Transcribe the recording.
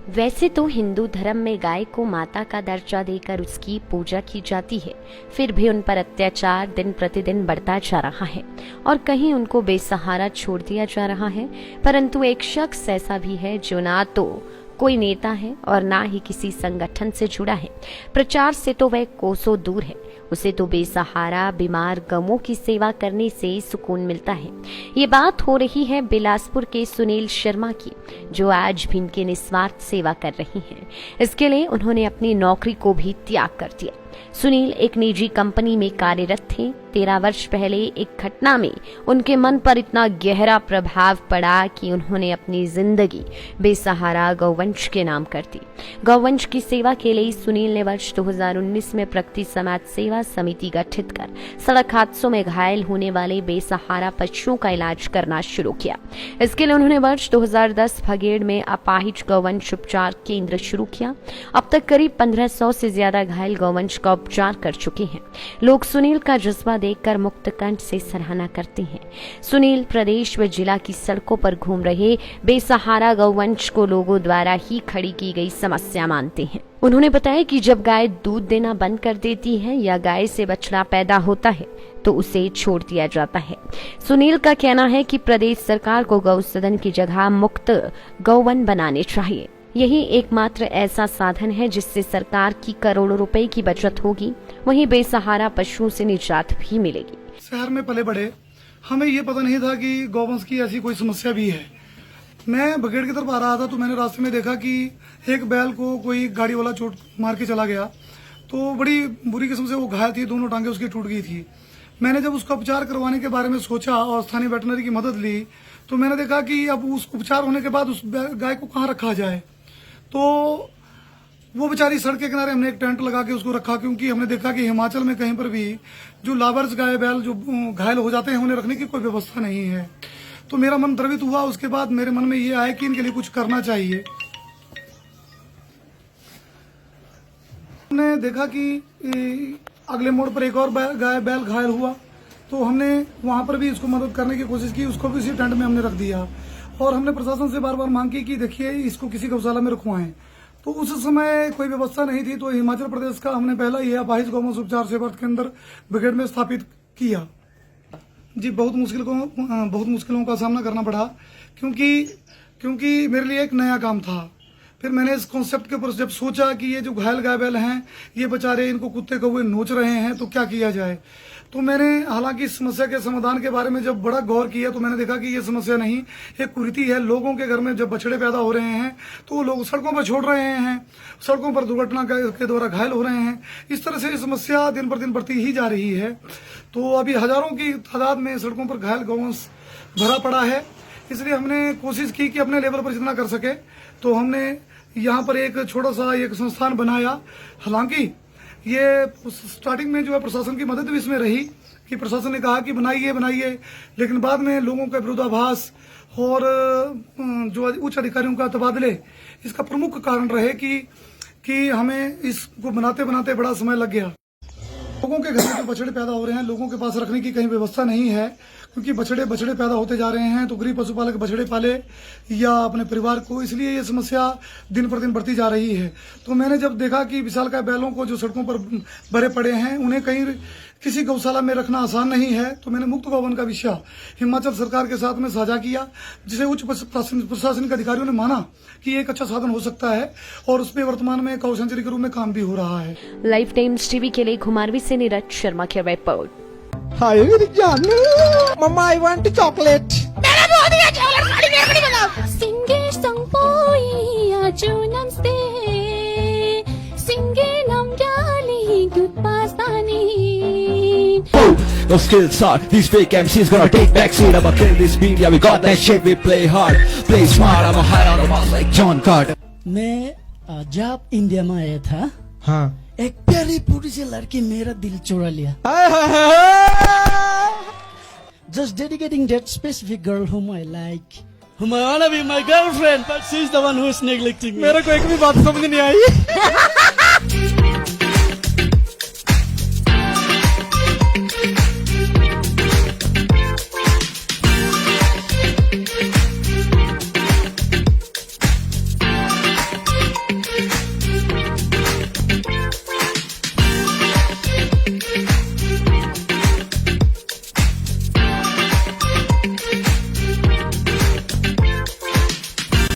वैसे तो हिंदू धर्म में गाय को माता का दर्जा देकर उसकी पूजा की जाती है, फिर भी उन पर अत्याचार दिन प्रतिदिन बढ़ता जा रहा है और कहीं उनको बेसहारा छोड़ दिया जा रहा है। परंतु एक शख्स ऐसा भी है जो ना तो कोई नेता है और ना ही किसी संगठन से जुड़ा है। प्रचार से तो वह कोसों दूर है। उसे तो बेसहारा बीमार गौओं की सेवा करने से सुकून मिलता है। ये बात हो रही है बिलासपुर के सुनील शर्मा की, जो आज भी इनकी निस्वार्थ सेवा कर रही हैं। इसके लिए उन्होंने अपनी नौकरी को भी त्याग कर दिया। सुनील एक निजी कंपनी में कार्यरत थे। 13 वर्ष पहले एक घटना में उनके मन पर इतना गहरा प्रभाव पड़ा कि उन्होंने अपनी जिंदगी बेसहारा गौवंश के नाम कर दी। गौवंश की सेवा के लिए सुनील ने वर्ष 2019 में प्रगति समाज सेवा समिति गठित कर सड़क हादसों में घायल होने वाले बेसहारा पशुओं का इलाज करना शुरू किया। इसके लिए उन्होंने वर्ष 2010 भगेड़ में अपाहिज गौवंश उपचार केंद्र शुरू किया। अब तक करीब 1500 से ज्यादा घायल गौवंश का उपचार कर चुके हैं। लोग सुनील का जज्बा देखकर मुक्त कंठ से सराहना करते हैं। सुनील प्रदेश व जिला की सड़कों पर घूम रहे बेसहारा गौवंश को लोगों द्वारा ही खड़ी की गई समस्या मानते हैं। उन्होंने बताया कि जब गाय दूध देना बंद कर देती है या गाय से बछड़ा पैदा होता है तो उसे छोड़ दिया जाता है। सुनील का कहना है कि प्रदेश सरकार को गौ सदन की जगह मुक्त गौवन बनाने चाहिए। यही एकमात्र ऐसा साधन है जिससे सरकार की करोड़ों रुपए की बचत होगी, वहीं बेसहारा पशुओं से निजात भी मिलेगी। शहर में पले बड़े, हमें ये पता नहीं था कि गौवंश की ऐसी कोई समस्या भी है। मैं बगेड़ की तरफ आ रहा था तो मैंने रास्ते में देखा कि एक बैल को कोई गाड़ी वाला चोट मार के चला गया, तो बड़ी बुरी किस्म से वो घायल थी, दोनों टांगे उसकी टूट गई थी। मैंने जब उसका उपचार करवाने के बारे में सोचा और स्थानीय वेटनरी की मदद ली तो मैंने देखा कि अब उस उपचार होने के बाद उस गाय को कहाँ रखा जाए। तो वो बेचारी सड़क के किनारे हमने एक टेंट लगा के उसको रखा, क्योंकि हमने देखा कि हिमाचल में कहीं पर भी जो लावर्स गाय बैल जो घायल हो जाते हैं उन्हें रखने की कोई व्यवस्था नहीं है। तो मेरा मन द्रवित हुआ। उसके बाद मेरे मन में ये आया कि इनके लिए कुछ करना चाहिए। हमने देखा कि अगले मोड़ पर एक और गाय बैल घायल हुआ, तो हमने वहां पर भी इसको मदद करने की कोशिश की। उसको भी इसी टेंट में हमने रख दिया और हमने प्रशासन से बार बार मांग की कि देखिए इसको किसी गौशाला में रखवाएं। तो उस समय कोई व्यवस्था नहीं थी, तो हिमाचल प्रदेश का हमने पहला ये अपाहिज गौवंश उपचार सेवा केंद्र ब्रिगेड में स्थापित किया। जी बहुत मुश्किलों का सामना करना पड़ा, क्योंकि मेरे लिए एक नया काम था। फिर मैंने इस कॉन्सेप्ट के ऊपर जब सोचा कि ये जो घायल गाय बैल हैं ये बेचारे इनको कुत्ते कौवे नोच रहे हैं, तो क्या किया जाए। तो मैंने हालांकि इस समस्या के समाधान के बारे में जब बड़ा गौर किया तो मैंने देखा कि ये समस्या नहीं, एक कुरीति है। लोगों के घर में जब बछड़े पैदा हो रहे हैं तो वो लोग सड़कों पर छोड़ रहे हैं, सड़कों पर दुर्घटना के द्वारा घायल हो रहे हैं। इस तरह से ये समस्या दिन पर दिन बढ़ती ही जा रही है। तो अभी हजारों की तादाद में सड़कों पर घायल गौवंश भरा पड़ा है। इसलिए हमने कोशिश की कि अपने लेवल पर जितना कर सके, तो हमने यहाँ पर एक छोटा सा एक संस्थान बनाया। हालांकि ये स्टार्टिंग में जो है प्रशासन की मदद भी इसमें रही कि प्रशासन ने कहा कि बनाइए, लेकिन बाद में लोगों का विरोधाभास और जो उच्च अधिकारियों का तबादले इसका प्रमुख कारण रहे कि हमें इसको बनाते बड़ा समय लग गया। लोगों के घर में जो बछड़े पैदा हो रहे हैं, लोगों के पास रखने की कहीं व्यवस्था नहीं है, क्योंकि बछड़े पैदा होते जा रहे हैं, तो गरीब पशुपालक बछड़े पाले या अपने परिवार को, इसलिए ये समस्या दिन पर दिन बढ़ती जा रही है। तो मैंने जब देखा कि विशालकाय बैलों को जो सड़कों पर भरे पड़े हैं उन्हें कहीं किसी गौशाला में रखना आसान नहीं है, तो मैंने मुक्त गौवन का विषय हिमाचल सरकार के साथ में साझा किया, जिसे उच्च प्रशासनिक अधिकारियों ने माना कि एक अच्छा साधन हो सकता है और उस पर वर्तमान में काउ सेंचुरी के रूप में काम भी हो रहा है। लाइफ टाइम्स टीवी के लिए घुमारवी से नीरज शर्मा की रिपोर्ट। हाय मेरी जान, मम्मा आई वांट चॉकलेट। मेरा बहुत ही चॉकलेट खाली मेरे को नहीं मिला। सिंगे संपोई आजुनम स्टे सिंगे नम जाली good पास्तानी। Those skills are these fake MCs gonna take backseat. I'ma kill this beat, yeah we got that shit. We play hard, play smart. I'm a high on the boss like John Carter. मैं जब India में आया था, हाँ, एक प्यारी पूरी सी लड़की मेरा दिल चुरा लिया। Just dedicating that specific girl whom I like, whom I wanna be my girlfriend, but she's the one who is neglecting me. मेरे को एक भी बात समझ नहीं आई।